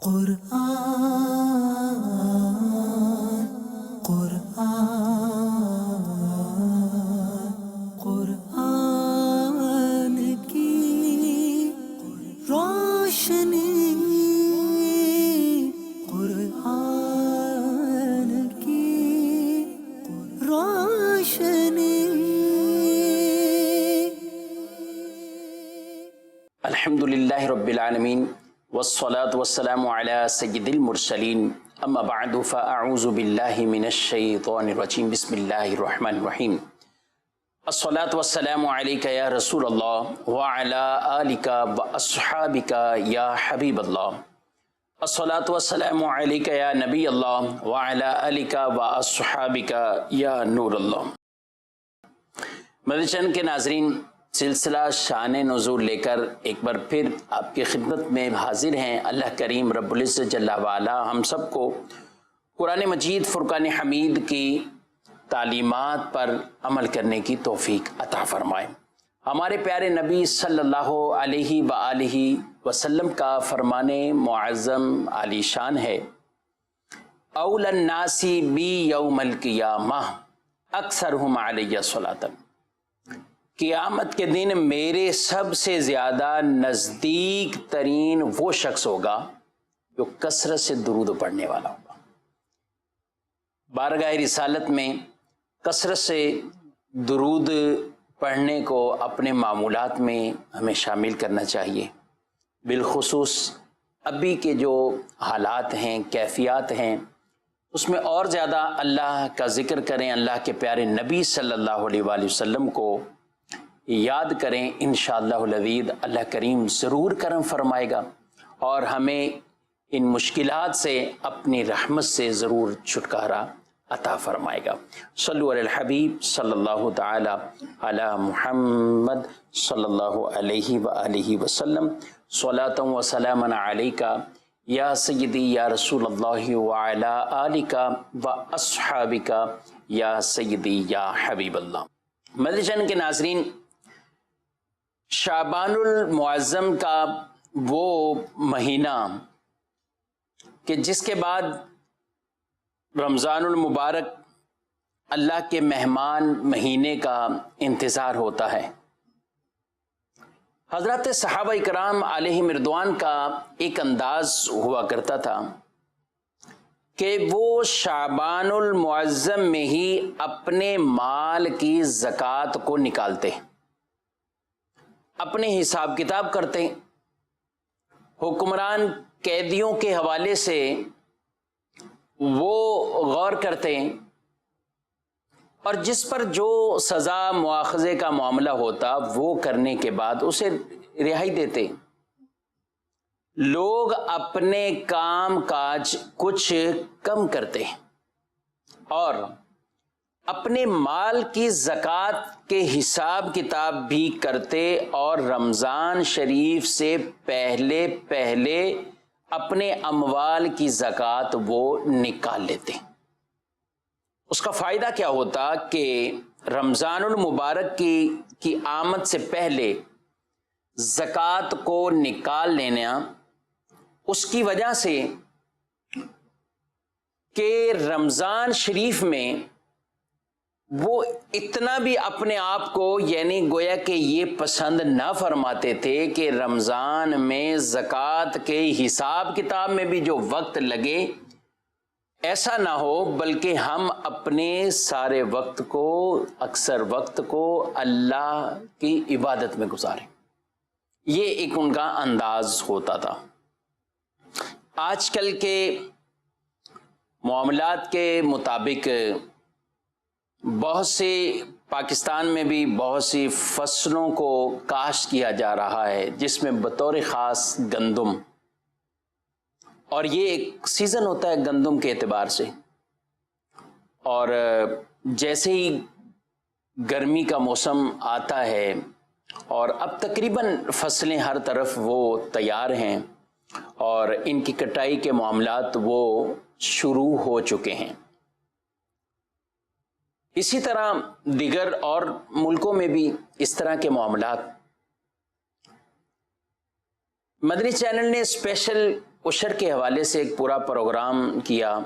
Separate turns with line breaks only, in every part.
قرآن قرآن قرآن کی روشنی، قرآن کی روشنی۔
الحمدللہ رب العالمین والصلاة والسلام علی سید المرسلین، اما بعد فاعوذ باللہ من الشیطان الرجیم، بسم اللہ الرحمن الرحیم۔ الصلاة والسلام علیکہ یا رسول اللہ وعلی آلکہ واصحابکہ یا حبیب اللہ۔ الصلاة والسلام علیکہ یا نبی اللہ وعلی آلکہ واصحابکہ یا نور اللہ۔ مدنی چینل کے ناظرین، سلسلہ شان نزول لے کر ایک بار پھر آپ کی خدمت میں حاضر ہیں۔ اللہ کریم رب العزت جل وعلا ہم سب کو قرآن مجید فرقان حمید کی تعلیمات پر عمل کرنے کی توفیق عطا فرمائے۔ ہمارے پیارے نبی صلی اللہ علیہ وآلہ وسلم کا فرمان معظم عالی شان ہے، اول الناس بی یوم القیامہ اکثرہم علی صلاۃ۔ قیامت کے دن میرے سب سے زیادہ نزدیک ترین وہ شخص ہوگا جو کثرت سے درود پڑھنے والا ہوگا۔ بارگاہ رسالت میں کثرت سے درود پڑھنے کو اپنے معمولات میں ہمیں شامل کرنا چاہیے۔ بالخصوص ابھی کے جو حالات ہیں، کیفیات ہیں، اس میں اور زیادہ اللہ کا ذکر کریں، اللہ کے پیارے نبی صلی اللہ علیہ وآلہ وسلم کو یاد کریں، انشاءاللہ العزیز اللہ کریم ضرور کرم فرمائے گا اور ہمیں ان مشکلات سے اپنی رحمت سے ضرور چھٹکارا عطا فرمائے گا۔ صلو علی الحبیب صلی اللہ تعالی علی محمد صلی اللہ علیہ وآلہ وسلم، صلاۃ و سلاما علیکہ یا سیدی یا رسول اللہ وعلی آلکہ واصحابکہ یا سیدی یا حبیب اللہ۔ مدنی چینل کے ناظرین، شعبان المعظم کا وہ مہینہ کہ جس کے بعد رمضان المبارک اللہ کے مہمان مہینے کا انتظار ہوتا ہے۔ حضرات صحابہ کرام علیہم رضوان کا ایک انداز ہوا کرتا تھا کہ وہ شعبان المعظم میں ہی اپنے مال کی زکوٰۃ کو نکالتے، اپنے حساب کتاب کرتے، حکمران قیدیوں کے حوالے سے وہ غور کرتے اور جس پر جو سزا مواخذے کا معاملہ ہوتا وہ کرنے کے بعد اسے رہائی دیتے۔ لوگ اپنے کام کاج کچھ کم کرتے اور اپنے مال کی زکوٰۃ کے حساب کتاب بھی کرتے اور رمضان شریف سے پہلے اپنے اموال کی زکوٰۃ وہ نکال لیتے۔ اس کا فائدہ کیا ہوتا کہ رمضان المبارک کی آمد سے پہلے زکوٰۃ کو نکال لینا، اس کی وجہ سے کہ رمضان شریف میں وہ اتنا بھی اپنے آپ کو یعنی گویا کہ یہ پسند نہ فرماتے تھے کہ رمضان میں زکوٰۃ کے حساب کتاب میں بھی جو وقت لگے ایسا نہ ہو، بلکہ ہم اپنے سارے وقت کو، اکثر وقت کو اللہ کی عبادت میں گزاریں۔ یہ ایک ان کا انداز ہوتا تھا۔ آج کل کے معاملات کے مطابق بہت سے پاکستان میں بھی بہت سی فصلوں کو کاشت کیا جا رہا ہے، جس میں بطور خاص گندم، اور یہ ایک سیزن ہوتا ہے گندم کے اعتبار سے، اور جیسے ہی گرمی کا موسم آتا ہے اور اب تقریباً فصلیں ہر طرف وہ تیار ہیں اور ان کی کٹائی کے معاملات وہ شروع ہو چکے ہیں۔ اسی طرح دیگر اور ملکوں میں بھی اس طرح کے معاملات۔ مدنی چینل نے اسپیشل عشر کے حوالے سے ایک پورا پروگرام کیا،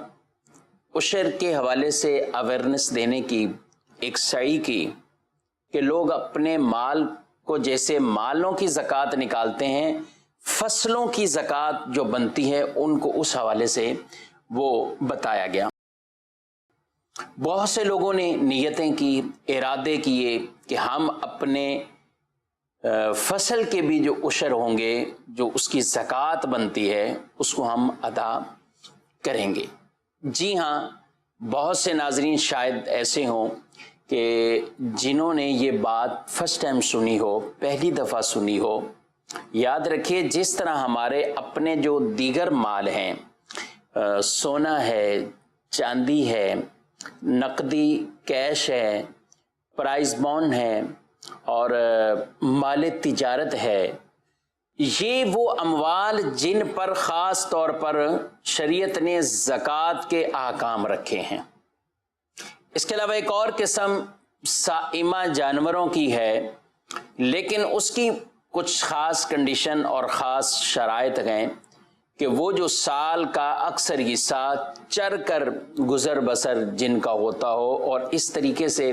عشر کے حوالے سے اویئرنیس دینے کی ایک سعی کی کہ لوگ اپنے مال کو جیسے مالوں کی زکوٰۃ نکالتے ہیں، فصلوں کی زکوٰۃ جو بنتی ہے ان کو اس حوالے سے وہ بتایا گیا۔ بہت سے لوگوں نے نیتیں کی، ارادے کیے کہ ہم اپنے فصل کے بھی جو عشر ہوں گے، جو اس کی زکوٰۃ بنتی ہے، اس کو ہم ادا کریں گے۔ جی ہاں، بہت سے ناظرین شاید ایسے ہوں کہ جنہوں نے یہ بات فرسٹ ٹائم سنی ہو، پہلی دفعہ سنی ہو۔ یاد رکھیے، جس طرح ہمارے اپنے جو دیگر مال ہیں، سونا ہے، چاندی ہے، نقدی کیش ہے، پرائز بانڈ ہے اور مال تجارت ہے، یہ وہ اموال جن پر خاص طور پر شریعت نے زکوٰۃ کے احکام رکھے ہیں۔ اس کے علاوہ ایک اور قسم سائمہ جانوروں کی ہے، لیکن اس کی کچھ خاص کنڈیشن اور خاص شرائط ہیں کہ وہ جو سال کا اکثر حصہ چر کر گزر بسر جن کا ہوتا ہو، اور اس طریقے سے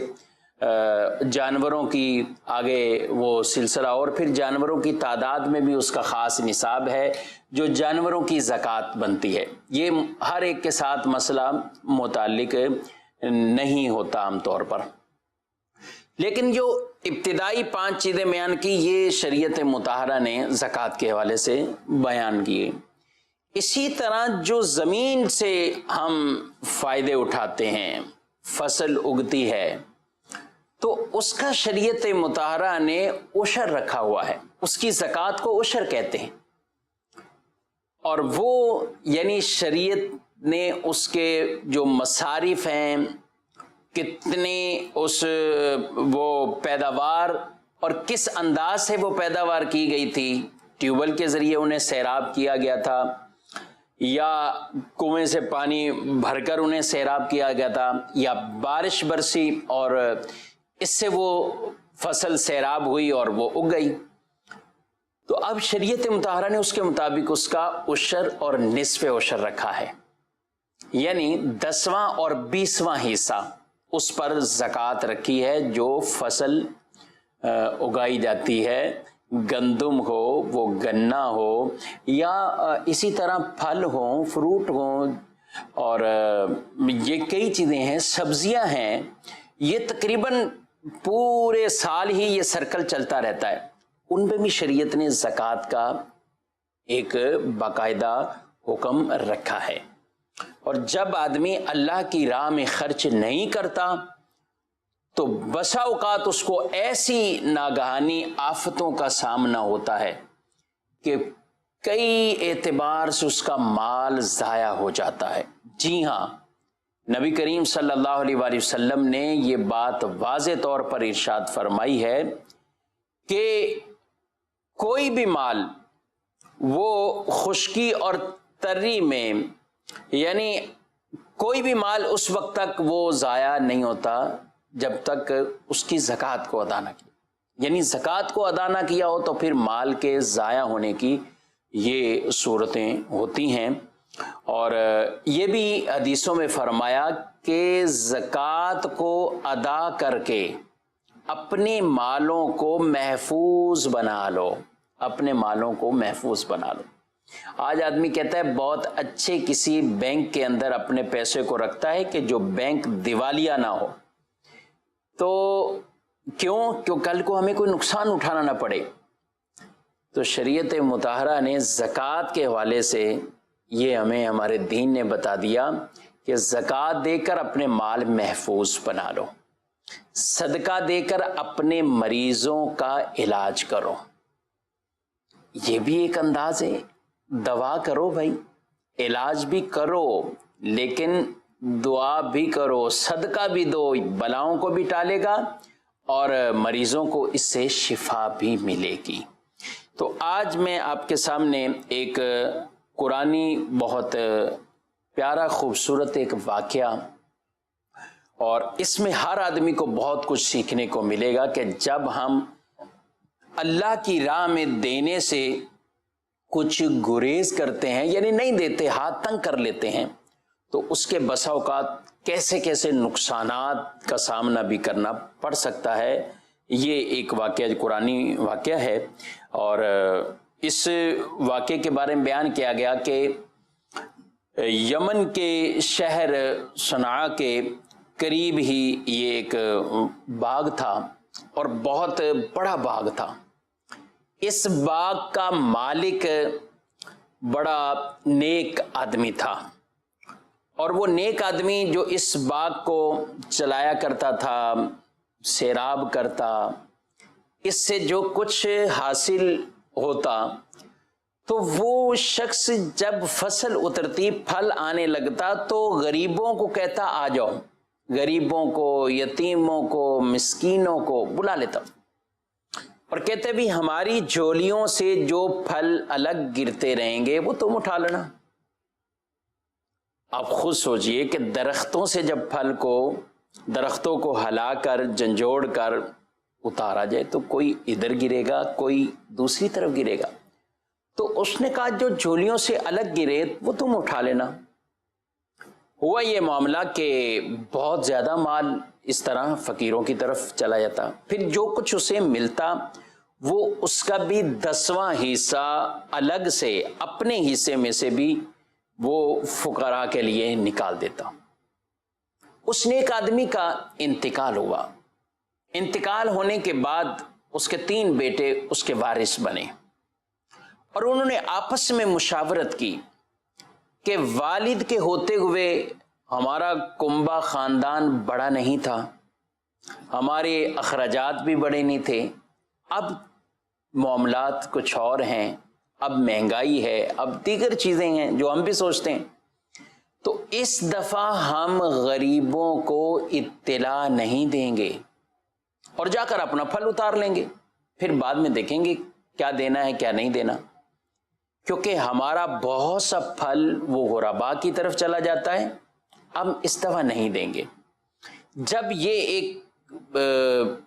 جانوروں کی آگے وہ سلسلہ، اور پھر جانوروں کی تعداد میں بھی اس کا خاص نصاب ہے جو جانوروں کی زکوٰۃ بنتی ہے۔ یہ ہر ایک کے ساتھ مسئلہ متعلق نہیں ہوتا عام طور پر، لیکن جو ابتدائی 5 چیزیں بیان کی، یہ شریعت مطہرہ نے زکوٰۃ کے حوالے سے بیان کیے۔ اسی طرح جو زمین سے ہم فائدے اٹھاتے ہیں، فصل اگتی ہے، تو اس کا شریعت مطہرہ نے عشر رکھا ہوا ہے، اس کی زکوٰۃ کو عشر کہتے ہیں، اور وہ یعنی شریعت نے اس کے جو مصارف ہیں، کتنے اس وہ پیداوار اور کس انداز سے وہ پیداوار کی گئی تھی، ٹیوب ویل کے ذریعے انہیں سیراب کیا گیا تھا یا کنویں سے پانی بھر کر انہیں سیراب کیا گیا تھا، یا بارش برسی اور اس سے وہ فصل سیراب ہوئی اور وہ اگ گئی، تو اب شریعت مطہرہ نے اس کے مطابق اس کا عشر اور نصف عشر رکھا ہے، یعنی 10واں اور 20واں حصہ اس پر زکوٰۃ رکھی ہے جو فصل اگائی جاتی ہے، گندم ہو، وہ گنا ہو، یا اسی طرح پھل ہوں، فروٹ ہوں، اور یہ کئی چیزیں ہیں، سبزیاں ہیں، یہ تقریباً پورے سال ہی یہ سرکل چلتا رہتا ہے، ان پہ بھی شریعت نے زکوٰۃ کا ایک باقاعدہ حکم رکھا ہے۔ اور جب آدمی اللہ کی راہ میں خرچ نہیں کرتا تو بسا اوقات اس کو ایسی ناگہانی آفتوں کا سامنا ہوتا ہے کہ کئی اعتبار سے اس کا مال ضائع ہو جاتا ہے۔ جی ہاں، نبی کریم صلی اللہ علیہ وآلہ وسلم نے یہ بات واضح طور پر ارشاد فرمائی ہے کہ کوئی بھی مال وہ خشکی اور تری میں، یعنی کوئی بھی مال اس وقت تک وہ ضائع نہیں ہوتا جب تک اس کی زکوٰۃ کو ادا نہ کیا، یعنی زکوٰۃ کو ادا نہ کیا ہو تو پھر مال کے ضائع ہونے کی یہ صورتیں ہوتی ہیں۔ اور یہ بھی حدیثوں میں فرمایا کہ زکوٰۃ کو ادا کر کے اپنے مالوں کو محفوظ بنا لو، اپنے مالوں کو محفوظ بنا لو۔ آج آدمی کہتا ہے بہت اچھے کسی بینک کے اندر اپنے پیسے کو رکھتا ہے کہ جو بینک دیوالیہ نہ ہو، تو کیوں کل کو ہمیں کوئی نقصان اٹھانا نہ پڑے۔ تو شریعت مطہرہ نے زکوٰۃ کے حوالے سے یہ ہمیں ہمارے دین نے بتا دیا کہ زکوٰۃ دے کر اپنے مال محفوظ بنا لو، صدقہ دے کر اپنے مریضوں کا علاج کرو، یہ بھی ایک انداز ہے، دوا کرو بھائی، علاج بھی کرو لیکن دعا بھی کرو، صدقہ بھی دو، بلاؤں کو بھی ٹالے گا اور مریضوں کو اس سے شفا بھی ملے گی۔ تو آج میں آپ کے سامنے ایک قرآنی بہت پیارا خوبصورت ایک واقعہ، اور اس میں ہر آدمی کو بہت کچھ سیکھنے کو ملے گا کہ جب ہم اللہ کی راہ میں دینے سے کچھ گریز کرتے ہیں، یعنی نہیں دیتے، ہاتھ تنگ کر لیتے ہیں، تو اس کے بسا اوقات کیسے کیسے نقصانات کا سامنا بھی کرنا پڑ سکتا ہے۔ یہ ایک واقعہ قرآنی واقعہ ہے، اور اس واقعے کے بارے میں بیان کیا گیا کہ یمن کے شہر صنعاء کے قریب ہی یہ ایک باغ تھا، اور بہت بڑا باغ تھا۔ اس باغ کا مالک بڑا نیک آدمی تھا، اور وہ نیک آدمی جو اس باغ کو چلایا کرتا تھا، سیراب کرتا، اس سے جو کچھ حاصل ہوتا، تو وہ شخص جب فصل اترتی، پھل آنے لگتا، تو غریبوں کو کہتا آ جاؤ، غریبوں کو، یتیموں کو، مسکینوں کو بلا لیتا، اور کہتے بھی ہماری جھولیوں سے جو پھل الگ گرتے رہیں گے وہ تم اٹھا لینا۔ آپ خود سوچئے کہ درختوں سے جب درختوں کو ہلا کر، جھنجھوڑ کر اتارا جائے تو کوئی ادھر گرے گا، کوئی دوسری طرف گرے گا، تو اس نے کہا جو جھولیوں سے الگ گرے وہ تم اٹھا لینا۔ ہوا یہ معاملہ کہ بہت زیادہ مال اس طرح فقیروں کی طرف چلا جاتا، پھر جو کچھ اسے ملتا وہ اس کا بھی 10واں حصہ الگ سے اپنے حصے میں سے بھی وہ فقراء کے لیے نکال دیتا۔ اس نیک آدمی کا انتقال ہوا، انتقال ہونے کے بعد اس کے 3 بیٹے اس کے وارث بنے، اور انہوں نے آپس میں مشاورت کی کہ والد کے ہوتے ہوئے ہمارا کنبہ خاندان بڑا نہیں تھا، ہمارے اخراجات بھی بڑے نہیں تھے، اب معاملات کچھ اور ہیں، اب مہنگائی ہے، اب دیگر چیزیں ہیں جو ہم بھی سوچتے ہیں، تو اس دفعہ ہم غریبوں کو اطلاع نہیں دیں گے اور جا کر اپنا پھل اتار لیں گے، پھر بعد میں دیکھیں گے کیا دینا ہے کیا نہیں دینا، کیونکہ ہمارا بہت سا پھل وہ غرباء کی طرف چلا جاتا ہے، ہم اس دفعہ نہیں دیں گے۔ جب یہ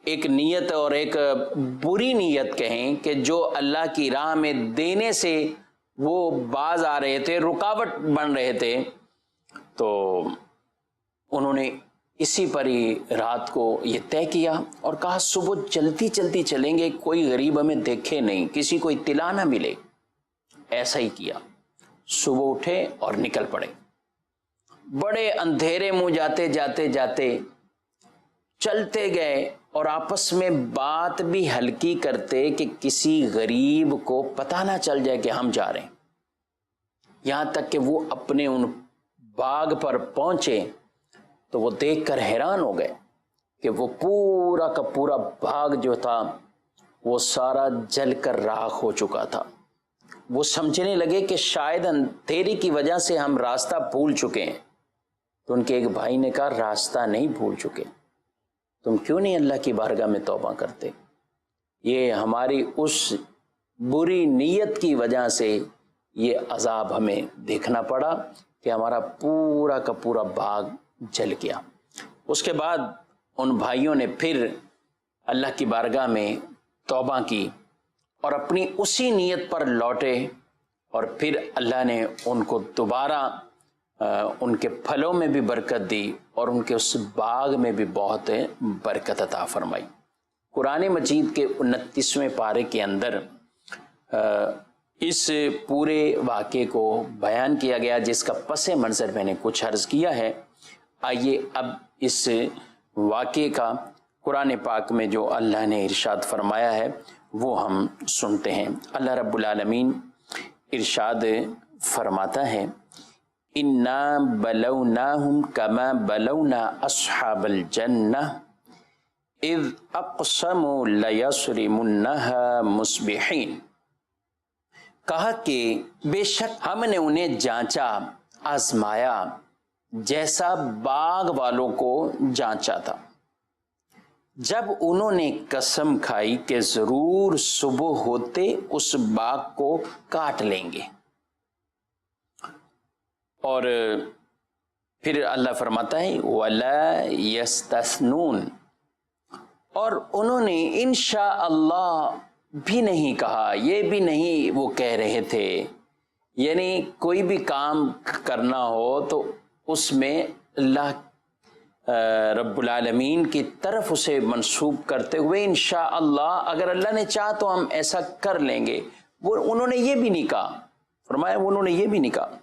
ایک نیت اور ایک بری نیت کہیں کہ جو اللہ کی راہ میں دینے سے وہ باز آ رہے تھے، رکاوٹ بن رہے تھے، تو انہوں نے اسی پر ہی رات کو یہ طے کیا اور کہا صبح جلدی جلدی چلیں گے، کوئی غریب ہمیں دیکھے نہیں، کسی کو اطلاع نہ ملے۔ ایسا ہی کیا، صبح اٹھے اور نکل پڑے، بڑے اندھیرے منہ جاتے جاتے جاتے چلتے گئے، اور آپس میں بات بھی ہلکی کرتے کہ کسی غریب کو پتہ نہ چل جائے کہ ہم جا رہے ہیں۔ یہاں تک کہ وہ اپنے ان باغ پر پہنچے تو وہ دیکھ کر حیران ہو گئے کہ وہ پورا کا پورا باغ جو تھا وہ سارا جل کر راکھ ہو چکا تھا۔ وہ سمجھنے لگے کہ شاید اندھیری کی وجہ سے ہم راستہ بھول چکے ہیں، تو ان کے ایک بھائی نے کہا راستہ نہیں بھول چکے، تم کیوں نہیں اللہ کی بارگاہ میں توبہ کرتے؟ یہ ہماری اس بری نیت کی وجہ سے یہ عذاب ہمیں دیکھنا پڑا کہ ہمارا پورا کا پورا باغ جل گیا۔ اس کے بعد ان بھائیوں نے پھر اللہ کی بارگاہ میں توبہ کی اور اپنی اسی نیت پر لوٹے، اور پھر اللہ نے ان کو دوبارہ ان کے پھلوں میں بھی برکت دی اور ان کے اس باغ میں بھی بہت برکت عطا فرمائی۔ قرآن مجید کے 29ویں پارے کے اندر اس پورے واقعے کو بیان کیا گیا، جس کا پس منظر میں نے کچھ عرض کیا ہے۔ آئیے اب اس واقعے کا قرآن پاک میں جو اللہ نے ارشاد فرمایا ہے وہ ہم سنتے ہیں۔ اللہ رب العالمین ارشاد فرماتا ہے اِنَّا بَلَوْنَاهُمْ كَمَا بَلَوْنَا أَصْحَابَ الْجَنَّةِ اِذْ أَقْسَمُوا لَيَصْرِمُنَّهَا مُصْبِحِينَ۔ کہا کہ بے شک ہم نے انہیں جانچا، آزمایا، جیسا باغ والوں کو جانچا تھا، جب انہوں نے قسم کھائی کہ ضرور صبح ہوتے اس باغ کو کاٹ لیں گے۔ اور پھر اللہ فرماتا ہے وَلَا يَسْتَثْنُونَ، اور انہوں نے انشاءاللہ بھی نہیں کہا، یہ بھی نہیں وہ کہہ رہے تھے. یعنی کوئی بھی کام کرنا ہو تو اس میں اللہ رب العالمین کی طرف اسے منسوب کرتے ہوئے انشاءاللہ اگر اللہ نے چاہا تو ہم ایسا کر لیں گے. وہ انہوں نے یہ بھی نہیں کہا، فرمایا انہوں نے یہ بھی نہیں کہا.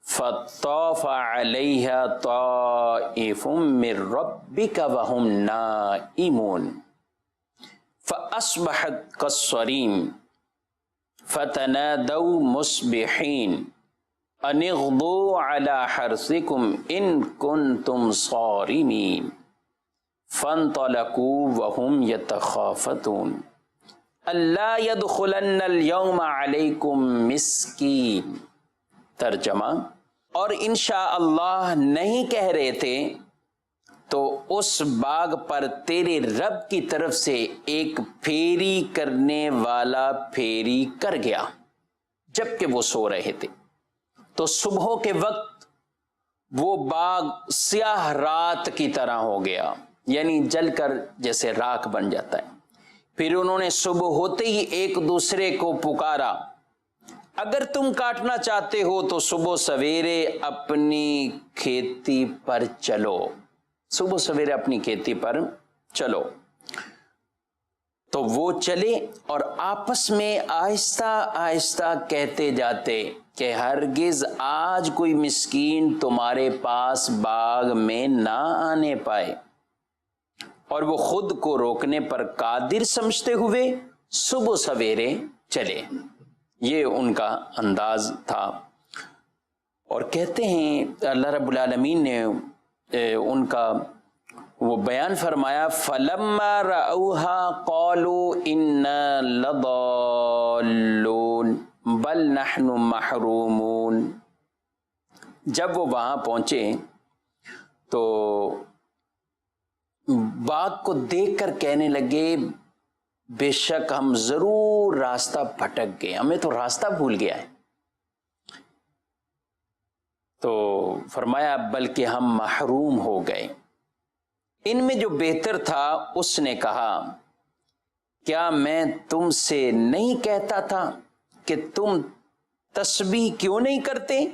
فَطَّافَ عَلَيْهَا طَائِفٌ مِّن رَّبِّكَ وَهُمْ نَائِمُونَ فَأَصْبَحَتْ كَالصَّرِيمِ فَتَنَادَوْا مُصْبِحِينَ أَنِ اغْدُوا عَلَىٰ حَرْثِكُمْ إِن كُنتُمْ صَارِمِينَ فَانطَلَقُوا وَهُمْ يَتَخَافَتُونَ أَلَّا يَدْخُلَنَّ الْيَوْمَ عَلَيْكُمْ مِسْكِينٌ. ترجمہ، اور انشاءاللہ نہیں کہہ رہے تھے تو اس باغ پر تیرے رب کی طرف سے ایک پھیری کرنے والا پھیری کر گیا جبکہ وہ سو رہے تھے. تو صبح کے وقت وہ باغ سیاہ رات کی طرح ہو گیا، یعنی جل کر جیسے راکھ بن جاتا ہے. پھر انہوں نے صبح ہوتے ہی ایک دوسرے کو پکارا، اگر تم کاٹنا چاہتے ہو تو صبح سویرے اپنی کھیتی پر چلو، صبح سویرے اپنی کھیتی پر چلو. تو وہ چلے اور آپس میں آہستہ آہستہ کہتے جاتے کہ ہرگز آج کوئی مسکین تمہارے پاس باغ میں نہ آنے پائے. اور وہ خود کو روکنے پر قادر سمجھتے ہوئے صبح سویرے چلے. یہ ان کا انداز تھا. اور کہتے ہیں اللہ رب العالمین نے ان کا وہ بیان فرمایا، فَلَمَّا رَأَوْهَا قَالُوا إِنَّا لَضَالُّونَ بَلْ نَحْنُ مَحْرُومُونَ. جب وہ وہاں پہنچے تو باغ کو دیکھ کر کہنے لگے بے شک ہم ضرور راستہ بھٹک گئے، ہمیں تو راستہ بھول گیا ہے. تو فرمایا بلکہ ہم محروم ہو گئے. ان میں جو بہتر تھا اس نے کہا، کیا میں تم سے نہیں کہتا تھا کہ تم تسبیح کیوں نہیں کرتے؟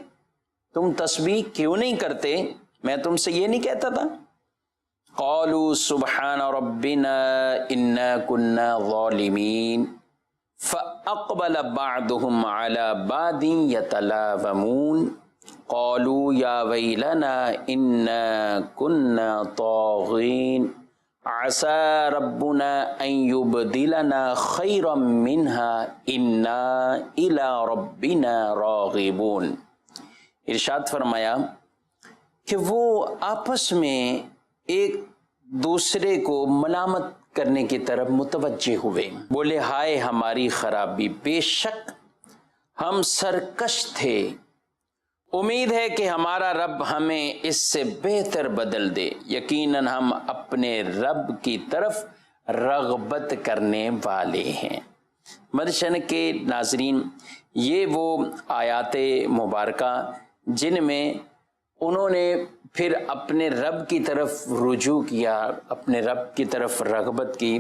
تم تسبیح کیوں نہیں کرتے؟ میں تم سے یہ نہیں کہتا تھا؟ قالوا سبحان ربنا انا كنا ظالمین فاقبل بعضهم على بعض يتلاومون قالوا یا ویلنا انا كنا طاغین عسى ربنا ان يبدلنا خيرا منها انا الى ربنا راغبون. ارشاد فرمایا کہ وہ آپس میں ایک دوسرے کو ملامت کرنے کی طرف متوجہ ہوئے. بولے ہائے ہماری خرابی، بے شک ہم سرکش تھے، امید ہے کہ ہمارا رب ہمیں اس سے بہتر بدل دے، یقیناً ہم اپنے رب کی طرف رغبت کرنے والے ہیں. مدشن کے ناظرین، یہ وہ آیات مبارکہ جن میں انہوں نے پھر اپنے رب کی طرف رجوع کیا، اپنے رب کی طرف رغبت کی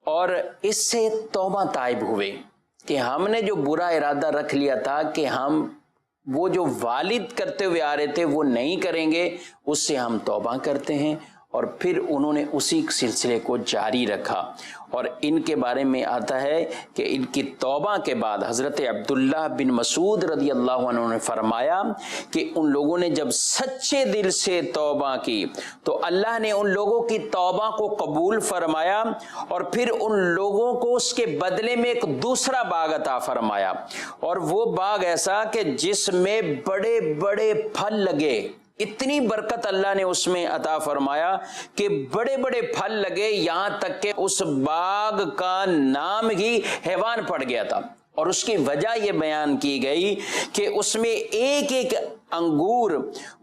اور اس سے توبہ تائب ہوئے کہ ہم نے جو برا ارادہ رکھ لیا تھا کہ ہم وہ جو والد کرتے ہوئے آ رہے تھے وہ نہیں کریں گے، اس سے ہم توبہ کرتے ہیں. اور پھر انہوں نے اسی سلسلے کو جاری رکھا. اور ان کے بارے میں آتا ہے کہ ان کی توبہ کے بعد حضرت عبداللہ بن مسعود رضی اللہ عنہ نے فرمایا کہ ان لوگوں نے جب سچے دل سے توبہ کی تو اللہ نے ان لوگوں کی توبہ کو قبول فرمایا اور پھر ان لوگوں کو اس کے بدلے میں ایک دوسرا باغ عطا فرمایا. اور وہ باغ ایسا کہ جس میں بڑے بڑے پھل لگے، اتنی برکت اللہ نے اس میں عطا فرمایا کہ بڑے بڑے پھل لگے، یہاں تک کہ اس باغ کا نام ہی حیوان پڑ گیا تھا. اور اس کی وجہ یہ بیان کی گئی کہ اس میں ایک ایک انگور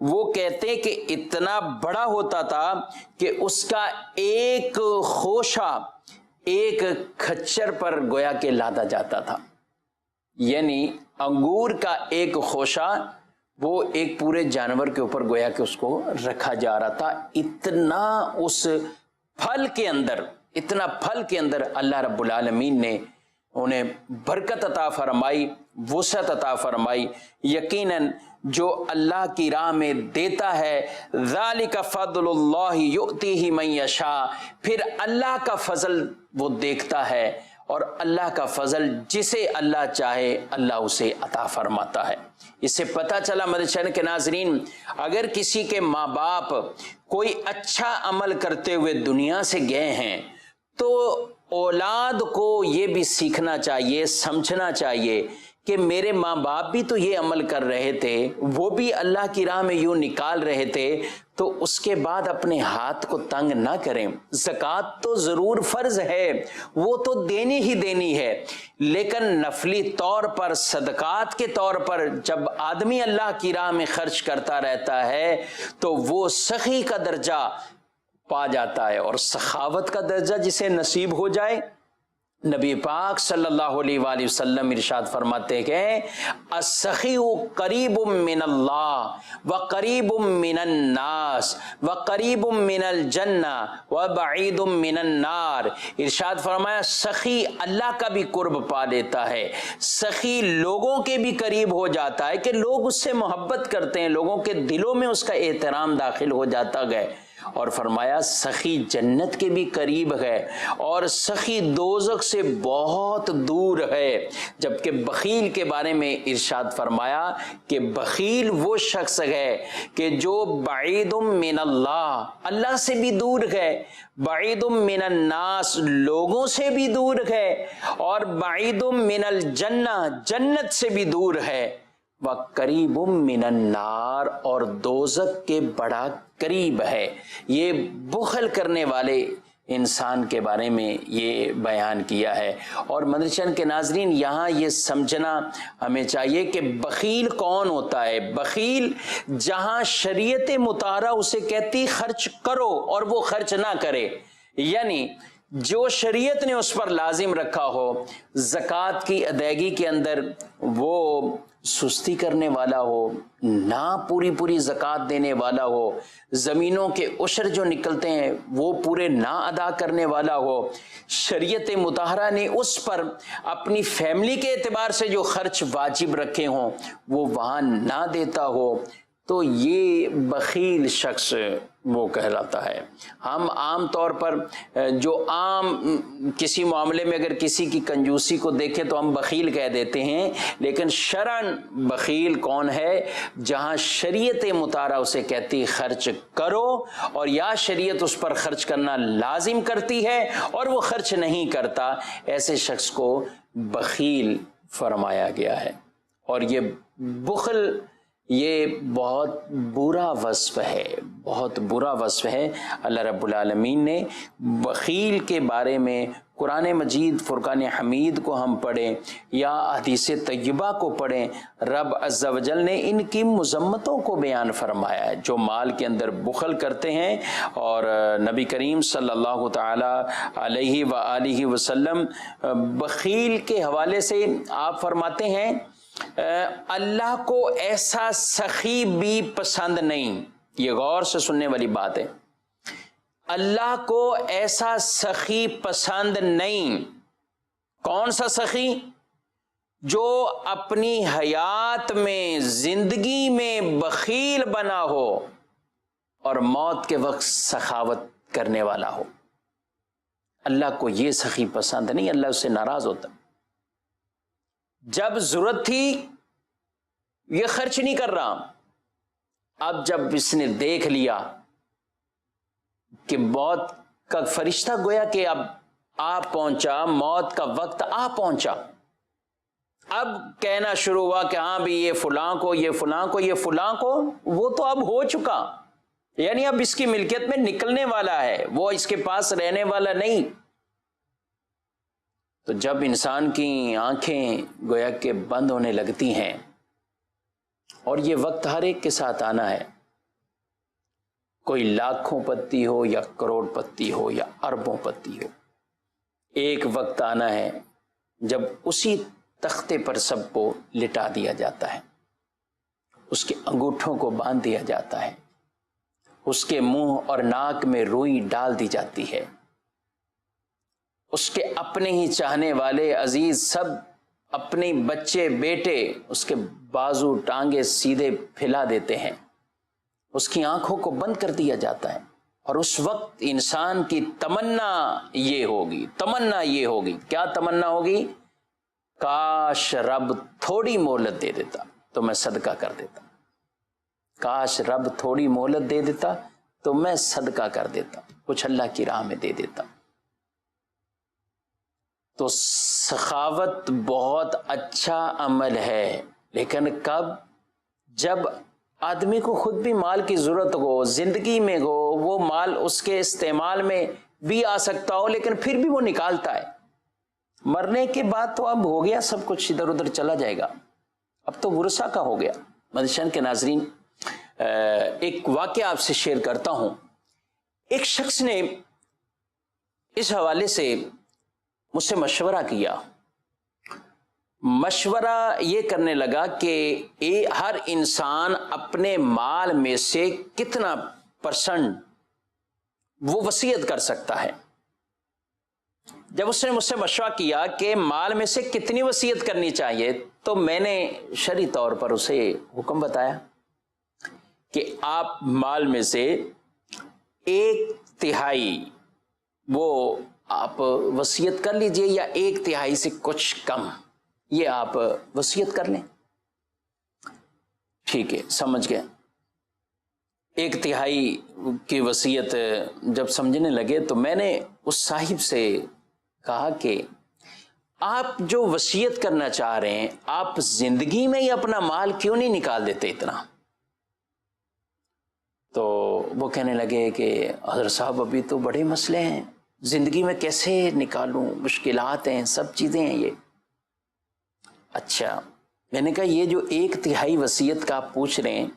وہ کہتے کہ اتنا بڑا ہوتا تھا کہ اس کا ایک خوشہ ایک کھچر پر گویا کہ لادا جاتا تھا. یعنی انگور کا ایک خوشہ وہ ایک پورے جانور کے اوپر گویا کہ اس کو رکھا جا رہا تھا. اتنا پھل کے اندر اللہ رب العالمین نے انہیں برکت عطا فرمائی، وسعت عطا فرمائی۔ یقیناً جو اللہ کی راہ میں دیتا ہے، ذالک فضل اللہ یؤتیہ من یشاء، پھر اللہ کا فضل وہ دیکھتا ہے، اور اللہ کا فضل جسے اللہ چاہے اللہ اسے عطا فرماتا ہے۔ اس سے پتہ چلا مدنی چینل کے ناظرین، اگر کسی کے ماں باپ کوئی اچھا عمل کرتے ہوئے دنیا سے گئے ہیں تو اولاد کو یہ بھی سیکھنا چاہیے، سمجھنا چاہیے کہ میرے ماں باپ بھی تو یہ عمل کر رہے تھے، وہ بھی اللہ کی راہ میں یوں نکال رہے تھے، تو اس کے بعد اپنے ہاتھ کو تنگ نہ کریں۔ زکوٰۃ تو ضرور فرض ہے، وہ تو دینی ہی دینی ہے، لیکن نفلی طور پر، صدقات کے طور پر جب آدمی اللہ کی راہ میں خرچ کرتا رہتا ہے تو وہ سخی کا درجہ پا جاتا ہے، اور سخاوت کا درجہ جسے نصیب ہو جائے، نبی پاک صلی اللہ علیہ وآلہ وسلم ارشاد فرماتے ہیں کہ السخی قریب من اللہ وقریب من الناس وقریب من الجنہ وبعید من النار۔ ارشاد فرمایا سخی اللہ کا بھی قرب پا لیتا ہے، سخی لوگوں کے بھی قریب ہو جاتا ہے کہ لوگ اس سے محبت کرتے ہیں، لوگوں کے دلوں میں اس کا احترام داخل ہو جاتا گئے، اور فرمایا سخی جنت کے بھی قریب ہے، اور سخی دوزخ سے بہت دور ہے۔ جبکہ بخیل کے بارے میں ارشاد فرمایا کہ بخیل وہ شخص ہے کہ جو بعید من اللہ، اللہ سے بھی دور ہے، بعید من الناس، لوگوں سے بھی دور ہے، اور بعید من الجنہ، جنت سے بھی دور ہے، وقریب من النار، اور دوزخ کے بڑا قریب ہے۔ یہ بخل کرنے والے انسان کے بارے میں یہ بیان کیا ہے۔ اور مدنی چینل کے ناظرین، یہاں یہ سمجھنا ہمیں چاہیے کہ بخیل کون ہوتا ہے۔ بخیل جہاں شریعت مطہرہ اسے کہتی خرچ کرو اور وہ خرچ نہ کرے، یعنی جو شریعت نے اس پر لازم رکھا ہو، زکوٰۃ کی ادائیگی کے اندر وہ سستی کرنے والا ہو، نہ پوری زکوٰۃ دینے والا ہو، زمینوں کے عشر جو نکلتے ہیں وہ پورے نہ ادا کرنے والا ہو، شریعت مطہرہ نے اس پر اپنی فیملی کے اعتبار سے جو خرچ واجب رکھے ہوں وہ وہاں نہ دیتا ہو، تو یہ بخیل شخص وہ کہلاتا ہے۔ ہم عام طور پر جو عام کسی معاملے میں اگر کسی کی کنجوسی کو دیکھیں تو ہم بخیل کہہ دیتے ہیں، لیکن شرعاً بخیل کون ہے؟ جہاں شریعت مطہرہ اسے کہتی خرچ کرو، اور یا شریعت اس پر خرچ کرنا لازم کرتی ہے اور وہ خرچ نہیں کرتا، ایسے شخص کو بخیل فرمایا گیا ہے۔ اور یہ بخل یہ بہت برا وصف ہے، بہت برا وصف ہے۔ اللہ رب العالمین نے بخیل کے بارے میں قرآن مجید فرقان حمید کو ہم پڑھیں یا حدیث طیبہ کو پڑھیں، رب عز و جل نے ان کی مذمتوں کو بیان فرمایا ہے، جو مال کے اندر بخل کرتے ہیں۔ اور نبی کریم صلی اللہ تعالی علیہ وآلہ وسلم بخیل کے حوالے سے آپ فرماتے ہیں اللہ کو ایسا سخی بھی پسند نہیں۔ یہ غور سے سننے والی بات ہے، اللہ کو ایسا سخی پسند نہیں۔ کون سا سخی؟ جو اپنی حیات میں، زندگی میں بخیل بنا ہو اور موت کے وقت سخاوت کرنے والا ہو۔ اللہ کو یہ سخی پسند نہیں، اللہ اس سے ناراض ہوتا۔ جب ضرورت تھی یہ خرچ نہیں کر رہا، اب جب اس نے دیکھ لیا کہ موت کا فرشتہ گویا کہ اب آ پہنچا، موت کا وقت آ پہنچا، اب کہنا شروع ہوا کہ ہاں بھی یہ فلاں کو، یہ فلاں کو، یہ فلاں کو، وہ تو اب ہو چکا، یعنی اب اس کی ملکیت میں نکلنے والا ہے، وہ اس کے پاس رہنے والا نہیں۔ تو جب انسان کی آنکھیں گویا کہ بند ہونے لگتی ہیں، اور یہ وقت ہر ایک کے ساتھ آنا ہے، کوئی لاکھوں پتی ہو یا کروڑ پتی ہو یا اربوں پتی ہو، ایک وقت آنا ہے جب اسی تختے پر سب کو لٹا دیا جاتا ہے، اس کے انگوٹھوں کو باندھ دیا جاتا ہے، اس کے منہ اور ناک میں روئی ڈال دی جاتی ہے، اس کے اپنے ہی چاہنے والے عزیز سب اپنے بچے بیٹے اس کے بازو ٹانگے سیدھے پھیلا دیتے ہیں، اس کی آنکھوں کو بند کر دیا جاتا ہے، اور اس وقت انسان کی تمنا یہ ہوگی کیا تمنا ہوگی؟ کاش رب تھوڑی مہلت دے دیتا تو میں صدقہ کر دیتا، کاش رب تھوڑی مہلت دے دیتا تو میں صدقہ کر دیتا، کچھ اللہ کی راہ میں دے دیتا۔ تو سخاوت بہت اچھا عمل ہے، لیکن کب؟ جب آدمی کو خود بھی مال کی ضرورت ہو، زندگی میں ہو، وہ مال اس کے استعمال میں بھی آ سکتا ہو لیکن پھر بھی وہ نکالتا ہے۔ مرنے کے بعد تو اب ہو گیا، سب کچھ ادھر ادھر چلا جائے گا، اب تو ورثہ کا ہو گیا۔ مدشن کے ناظرین، ایک واقعہ آپ سے شیئر کرتا ہوں۔ ایک شخص نے اس حوالے سے مجھ سے مشورہ کیا، مشورہ یہ کرنے لگا کہ ہر انسان اپنے مال میں سے کتنا پرسنٹ وہ وصیت کر سکتا ہے۔ جب اس نے مجھ سے مشورہ کیا کہ مال میں سے کتنی وصیت کرنی چاہیے، تو میں نے شرعی طور پر اسے حکم بتایا کہ آپ مال میں سے 1/3 وہ آپ وصیت کر لیجئے، یا 1/3 سے کچھ کم یہ آپ وصیت کر لیں۔ ٹھیک ہے، سمجھ گئے۔ 1/3 کی وصیت جب سمجھنے لگے تو میں نے اس صاحب سے کہا کہ آپ جو وصیت کرنا چاہ رہے ہیں، آپ زندگی میں ہی اپنا مال کیوں نہیں نکال دیتے اتنا؟ تو وہ کہنے لگے کہ حضرت صاحب ابھی تو بڑے مسئلے ہیں، زندگی میں کیسے نکالوں، مشکلات ہیں، سب چیزیں ہیں یہ۔ اچھا، میں نے کہا یہ جو 1/3 وصیت کا آپ پوچھ رہے ہیں،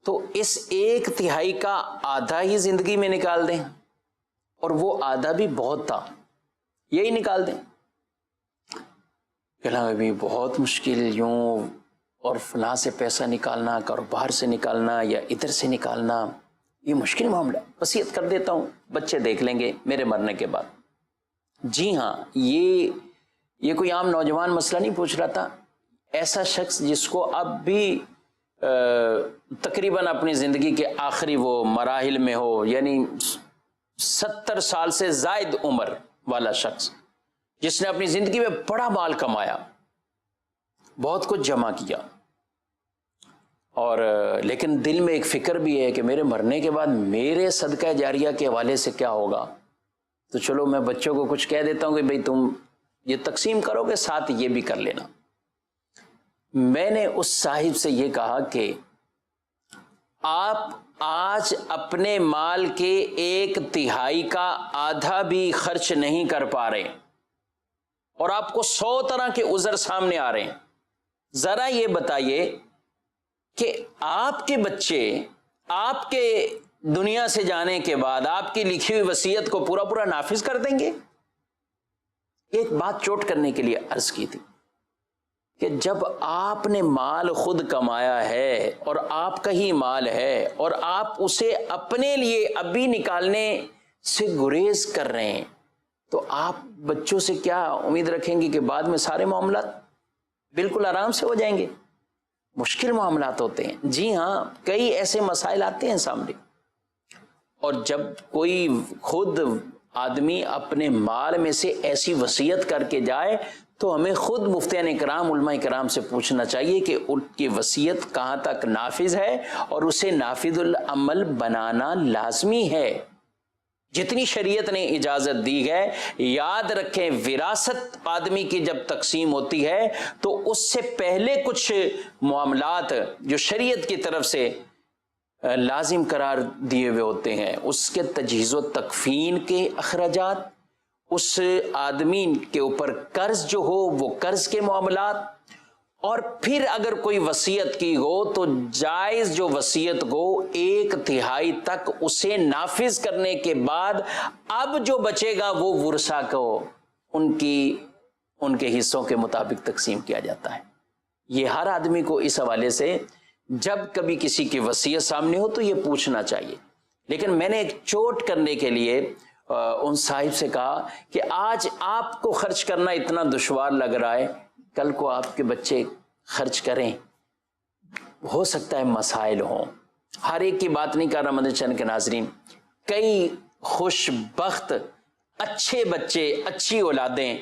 تو اس 1/3 کا آدھا ہی زندگی میں نکال دیں، اور وہ آدھا بھی بہت تھا، یہی نکال دیں۔ کہنا ابھی بہت مشکل، یوں اور فلاں سے پیسہ نکالنا، کاروبار سے نکالنا یا ادھر سے نکالنا، یہ مشکل معاملہ، وصیت کر دیتا ہوں، بچے دیکھ لیں گے میرے مرنے کے بعد۔ جی ہاں، یہ کوئی عام نوجوان مسئلہ نہیں پوچھ رہا تھا، ایسا شخص جس کو اب بھی تقریباً اپنی زندگی کے آخری وہ مراحل میں ہو، یعنی 70 سال سے زائد عمر والا شخص، جس نے اپنی زندگی میں بڑا مال کمایا، بہت کچھ جمع کیا، اور لیکن دل میں ایک فکر بھی ہے کہ میرے مرنے کے بعد میرے صدقہ جاریہ کے حوالے سے کیا ہوگا۔ تو چلو میں بچوں کو کچھ کہہ دیتا ہوں کہ بھئی تم یہ تقسیم کرو گے، ساتھ یہ بھی کر لینا۔ میں نے اس صاحب سے یہ کہا کہ آپ آج اپنے مال کے 1/3 کا آدھا بھی خرچ نہیں کر پا رہے، اور آپ کو 100 طرح کے عذر سامنے آ رہے ہیں۔ ذرا یہ بتائیے کہ آپ کے بچے آپ کے دنیا سے جانے کے بعد آپ کی لکھی ہوئی وصیت کو پورا نافذ کر دیں گے؟ ایک بات چوٹ کرنے کے لیے عرض کی تھی کہ جب آپ نے مال خود کمایا ہے اور آپ کا ہی مال ہے، اور آپ اسے اپنے لیے ابھی نکالنے سے گریز کر رہے ہیں، تو آپ بچوں سے کیا امید رکھیں گے کہ بعد میں سارے معاملات بالکل آرام سے ہو جائیں گے؟ مشکل معاملات ہوتے ہیں۔ جی ہاں، کئی ایسے مسائل آتے ہیں سامنے، اور جب کوئی خود آدمی اپنے مال میں سے ایسی وصیت کر کے جائے تو ہمیں خود مفتیان کرام، علماء کرام سے پوچھنا چاہیے کہ ان کی وصیت کہاں تک نافذ ہے، اور اسے نافذ العمل بنانا لازمی ہے۔ جتنی شریعت نے اجازت دی ہے، یاد رکھیں وراثت آدمی کی جب تقسیم ہوتی ہے تو اس سے پہلے کچھ معاملات جو شریعت کی طرف سے لازم قرار دیے ہوئے ہوتے ہیں، اس کے تجہیز و تکفین کے اخراجات، اس آدمی کے اوپر قرض جو ہو وہ قرض کے معاملات، اور پھر اگر کوئی وصیت کی ہو تو جائز جو وصیت کو 1/3 تک اسے نافذ کرنے کے بعد اب جو بچے گا وہ ورثہ کو ان کے حصوں کے مطابق تقسیم کیا جاتا ہے۔ یہ ہر آدمی کو اس حوالے سے جب کبھی کسی کی وصیت سامنے ہو تو یہ پوچھنا چاہیے۔ لیکن میں نے ایک چوٹ کرنے کے لیے ان صاحب سے کہا کہ آج آپ کو خرچ کرنا اتنا دشوار لگ رہا ہے، کل کو آپ کے بچے خرچ کریں، ہو سکتا ہے مسائل ہوں۔ ہر ایک کی بات نہیں کر رہا مدنی چینل کے ناظرین، کئی خوش بخت اچھے بچے، اچھی اولادیں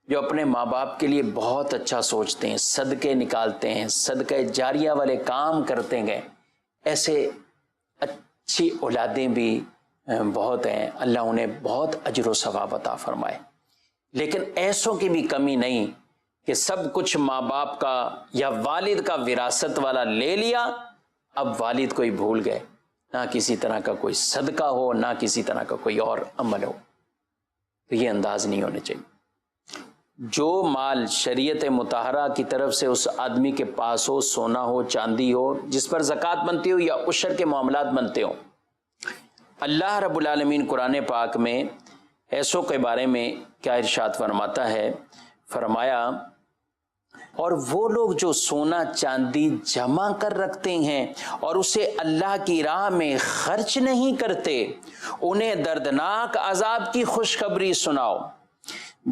جو اپنے ماں باپ کے لیے بہت اچھا سوچتے ہیں، صدقے نکالتے ہیں، صدقہ جاریہ والے کام کرتے گئے، ایسے اچھی اولادیں بھی بہت ہیں، اللہ انہیں بہت اجر و ثواب عطا فرمائے۔ لیکن ایسوں کی بھی کمی نہیں کہ سب کچھ ماں باپ کا یا والد کا وراثت والا لے لیا، اب والد کو ہی بھول گئے، نہ کسی طرح کا کوئی صدقہ ہو، نہ کسی طرح کا کوئی اور عمل ہو۔ تو یہ انداز نہیں ہونے چاہیے۔ جو مال شریعت مطہرہ کی طرف سے اس آدمی کے پاس ہو، سونا ہو، چاندی ہو، جس پر زکوٰۃ بنتی ہو یا عشر کے معاملات بنتے ہوں، اللہ رب العالمین قرآن پاک میں ایسوں کے بارے میں کیا ارشاد فرماتا ہے؟ فرمایا، اور وہ لوگ جو سونا چاندی جمع کر رکھتے ہیں اور اسے اللہ کی راہ میں خرچ نہیں کرتے، انہیں دردناک عذاب کی خوشخبری سناؤ،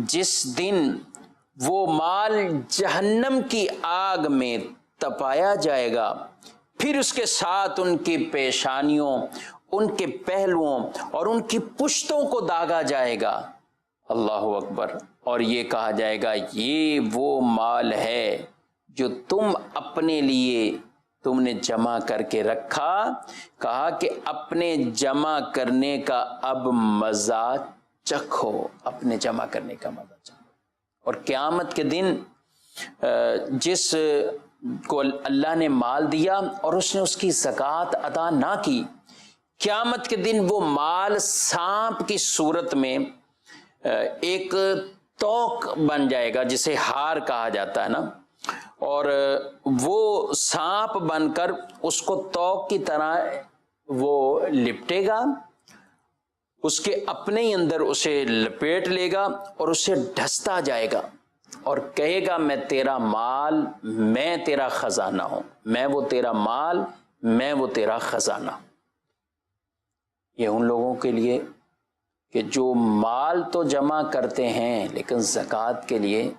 جس دن وہ مال جہنم کی آگ میں تپایا جائے گا، پھر اس کے ساتھ ان کی پیشانیوں، ان کے پہلوؤں اور ان کی پشتوں کو داغا جائے گا۔ اللہ اکبر۔ اور یہ کہا جائے گا، یہ وہ مال ہے جو تم اپنے لیے تم نے جمع کر کے رکھا۔ کہا کہ اپنے جمع کرنے کا اب مزہ چکھو، اپنے جمع کرنے کا مزہ چکھو۔ اور قیامت کے دن جس کو اللہ نے مال دیا اور اس نے اس کی زکوٰۃ ادا نہ کی، قیامت کے دن وہ مال سانپ کی صورت میں ایک توق بن جائے گا، جسے ہار کہا جاتا ہے نا، اور وہ سانپ بن کر اس کو توق کی طرح وہ لپٹے گا، اس کے اپنے ہی اندر اسے لپیٹ لے گا اور اسے ڈھستا جائے گا اور کہے گا، میں تیرا مال، میں تیرا خزانہ ہوں، میں وہ تیرا مال، میں وہ تیرا خزانہ۔ یہ ان لوگوں کے لیے کہ جو مال تو جمع کرتے ہیں لیکن زکوٰۃ کے لیے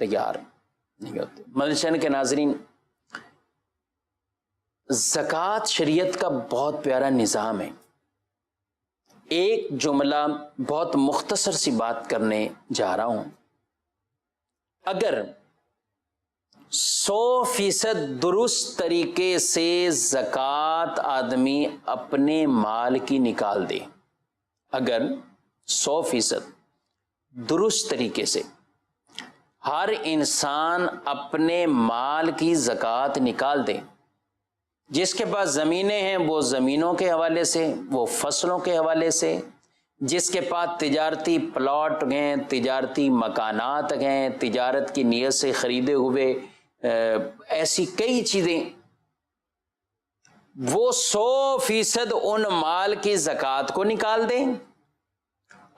تیار نہیں ہوتے۔ مدنی چینل کے ناظرین، زکوٰۃ شریعت کا بہت پیارا نظام ہے۔ ایک جملہ بہت مختصر سی بات کرنے جا رہا ہوں۔ اگر 100% درست طریقے سے زکوٰۃ آدمی اپنے مال کی نکال دے، اگر 100% درست طریقے سے ہر انسان اپنے مال کی زکوٰۃ نکال دے، جس کے پاس زمینیں ہیں وہ زمینوں کے حوالے سے، وہ فصلوں کے حوالے سے، جس کے پاس تجارتی پلاٹ ہیں، تجارتی مکانات ہیں، تجارت کی نیت سے خریدے ہوئے ایسی کئی چیزیں، وہ 100% ان مال کی زکوٰۃ کو نکال دیں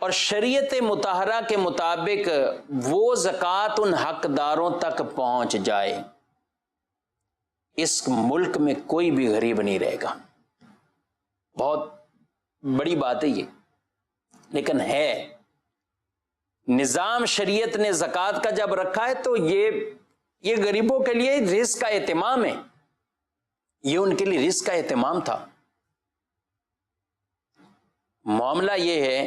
اور شریعت مطہرہ کے مطابق وہ زکوٰۃ ان حقداروں تک پہنچ جائے، اس ملک میں کوئی بھی غریب نہیں رہے گا۔ بہت بڑی بات ہے یہ، لیکن ہے نظام شریعت نے زکوٰۃ کا جب رکھا ہے تو یہ غریبوں کے لیے رزق کا اہتمام ہے، یہ ان کے لیے رزق کا اہتمام تھا۔ معاملہ یہ ہے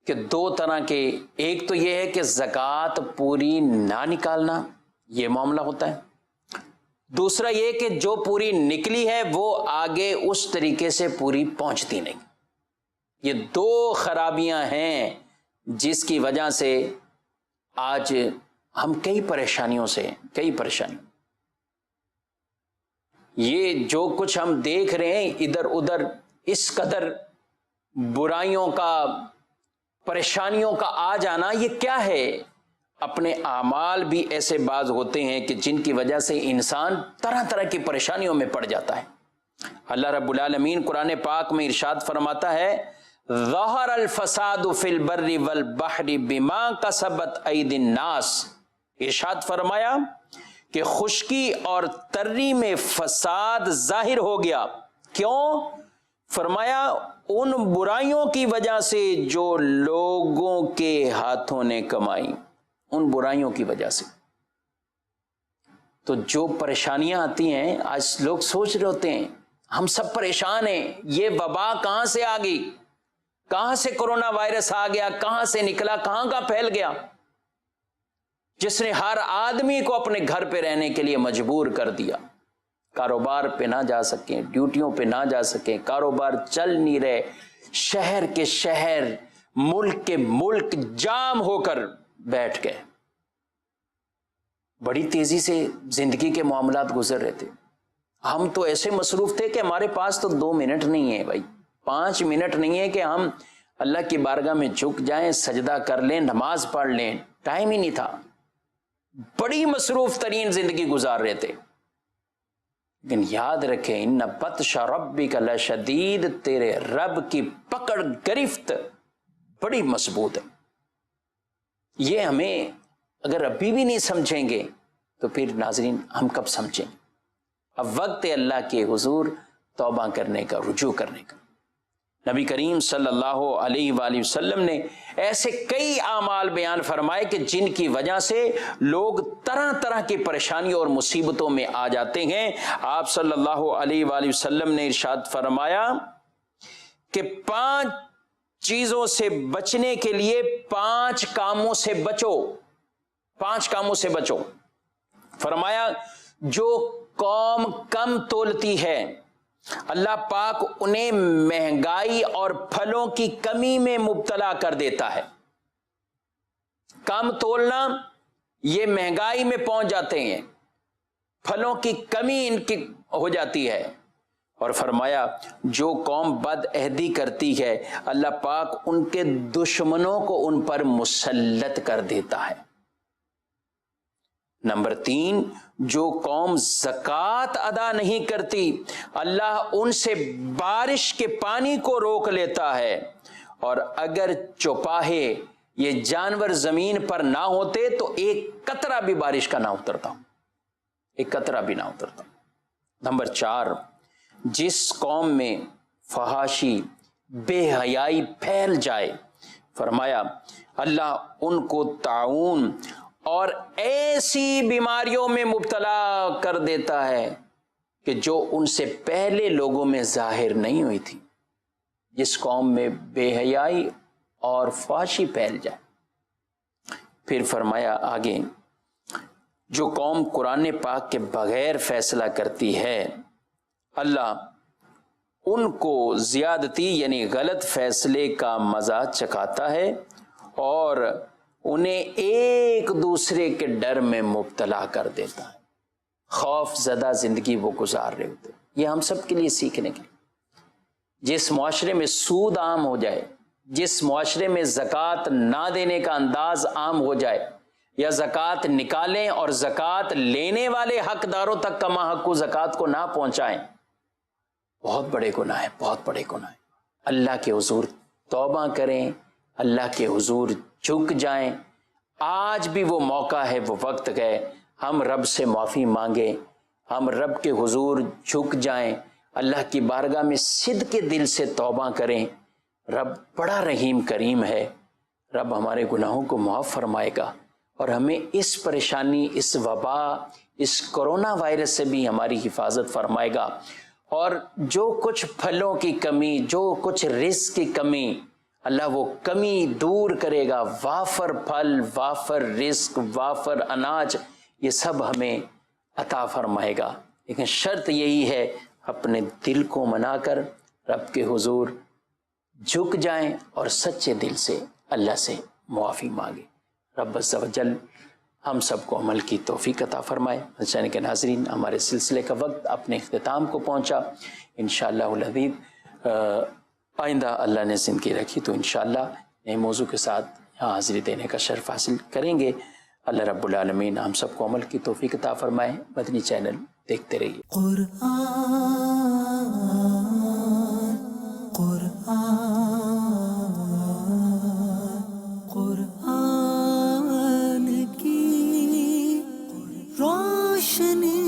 کہ دو طرح کے، ایک تو یہ ہے کہ زکوٰۃ پوری نہ نکالنا، یہ معاملہ ہوتا ہے، دوسرا یہ کہ جو پوری نکلی ہے وہ آگے اس طریقے سے پوری پہنچتی نہیں۔ یہ دو خرابیاں ہیں جس کی وجہ سے آج ہم کئی پریشانیوں یہ جو کچھ ہم دیکھ رہے ہیں ادھر ادھر، اس قدر برائیوں کا، پریشانیوں کا آ جانا، یہ کیا ہے؟ اپنے اعمال بھی ایسے بعض ہوتے ہیں کہ جن کی وجہ سے انسان طرح طرح کی پریشانیوں میں پڑ جاتا ہے۔ اللہ رب العالمین قرآن پاک میں ارشاد فرماتا ہے، ظہر الفساد فی البر والبحر بما کسبت ایدی الناس، ارشاد فرمایا کہ خشکی اور تری میں فساد ظاہر ہو گیا، کیوں؟ فرمایا ان برائیوں کی وجہ سے جو لوگوں کے ہاتھوں نے کمائی، ان برائیوں کی وجہ سے۔ تو جو پریشانیاں آتی ہیں، آج لوگ سوچ رہے ہوتے ہیں ہم سب پریشان ہیں، یہ وبا کہاں سے آ گئی، کہاں سے کرونا وائرس آ گیا، کہاں سے نکلا، کہاں کا پھیل گیا، جس نے ہر آدمی کو اپنے گھر پہ رہنے کے لیے مجبور کر دیا، کاروبار پہ نہ جا سکیں، ڈیوٹیوں پہ نہ جا سکیں، کاروبار چل نہیں رہے، شہر کے شہر، ملک کے ملک جام ہو کر بیٹھ گئے۔ بڑی تیزی سے زندگی کے معاملات گزر رہے تھے، ہم تو ایسے مصروف تھے کہ ہمارے پاس تو 2 منٹ نہیں ہے بھائی، 5 منٹ نہیں ہے کہ ہم اللہ کی بارگاہ میں جھک جائیں، سجدہ کر لیں، نماز پڑھ لیں، ٹائم ہی نہیں تھا، بڑی مصروف ترین زندگی گزار رہے تھے۔ لیکن یاد رکھیں ان بطش ربک لشدید، تیرے رب کی پکڑ گرفت بڑی مضبوط ہے۔ یہ ہمیں اگر ابھی بھی نہیں سمجھیں گے تو پھر ناظرین ہم کب سمجھیں گے؟ اب وقت ہے اللہ کے حضور توبہ کرنے کا، رجوع کرنے کا۔ نبی کریم صلی اللہ علیہ وآلہ وسلم نے ایسے کئی اعمال بیان فرمائے کہ جن کی وجہ سے لوگ طرح طرح کی پریشانیوں اور مصیبتوں میں آ جاتے ہیں۔ آپ صلی اللہ علیہ وآلہ وسلم نے ارشاد فرمایا کہ 5 چیزوں سے بچنے کے لیے 5 کاموں سے بچو، 5 کاموں سے بچو۔ فرمایا جو قوم کم تولتی ہے اللہ پاک انہیں مہنگائی اور پھلوں کی کمی میں مبتلا کر دیتا ہے۔ کم تولنا، یہ مہنگائی میں پہنچ جاتے ہیں، پھلوں کی کمی ان کی ہو جاتی ہے۔ اور فرمایا جو قوم بد عہدی کرتی ہے اللہ پاک ان کے دشمنوں کو ان پر مسلط کر دیتا ہے۔ نمبر 3، جو قوم زکوٰۃ ادا نہیں کرتی اللہ ان سے بارش کے پانی کو روک لیتا ہے، اور اگر چوپاہے یہ جانور زمین پر نہ ہوتے تو ایک قطرہ بھی بارش کا نہ اترتا، ایک قطرہ بھی نہ اترتا۔ نمبر 4، جس قوم میں فحاشی، بے حیائی پھیل جائے فرمایا اللہ ان کو طاعون اور ایسی بیماریوں میں مبتلا کر دیتا ہے کہ جو ان سے پہلے لوگوں میں ظاہر نہیں ہوئی تھی۔ جس قوم میں بے حیائی اور فحاشی پھیل جائے۔ پھر فرمایا آگے جو قوم قرآن پاک کے بغیر فیصلہ کرتی ہے اللہ ان کو زیادتی یعنی غلط فیصلے کا مزہ چکھاتا ہے اور انہیں ایک دوسرے کے ڈر میں مبتلا کر دیتا ہے۔ خوف زدہ زندگی وہ گزار رہے ہوتے، یہ ہم سب کے لیے سیکھنے کے لیے۔ جس معاشرے میں سود عام ہو جائے، جس معاشرے میں زکوٰۃ نہ دینے کا انداز عام ہو جائے، یا زکوٰۃ نکالیں اور زکوٰۃ لینے والے حقداروں تک کما حق زکوٰۃ کو نہ پہنچائیں، بہت بڑے گناہ ہیں، بہت بڑے گناہ ہیں۔ اللہ کے حضور توبہ کریں، اللہ کے حضور جھک جائیں۔ آج بھی وہ موقع ہے، وہ وقت ہے، ہم رب سے معافی مانگیں، ہم رب کے حضور جھک جائیں، اللہ کی بارگاہ میں صدق کے دل سے توبہ کریں۔ رب بڑا رحیم کریم ہے، رب ہمارے گناہوں کو معاف فرمائے گا اور ہمیں اس پریشانی، اس وبا، اس کرونا وائرس سے بھی ہماری حفاظت فرمائے گا۔ اور جو کچھ پھلوں کی کمی، جو کچھ رزق کی کمی، اللہ وہ کمی دور کرے گا۔ وافر پھل، وافر رزق، وافر اناج، یہ سب ہمیں عطا فرمائے گا۔ لیکن شرط یہی ہے اپنے دل کو منا کر رب کے حضور جھک جائیں اور سچے دل سے اللہ سے معافی مانگیں۔ رب عز و جل ہم سب کو عمل کی توفیق عطا فرمائے۔ چینل کے ناظرین، ہمارے سلسلے کا وقت اپنے اختتام کو پہنچا۔ انشاءاللہ العزیز آئندہ اللہ نے زندگی رکھی تو انشاءاللہ نئے موضوع کے ساتھ یہاں حاضری دینے کا شرف حاصل کریں گے۔ اللہ رب العالمین ہم سب کو عمل کی توفیق عطا فرمائے۔ مدنی چینل دیکھتے رہیے۔
قرآن کی روشنی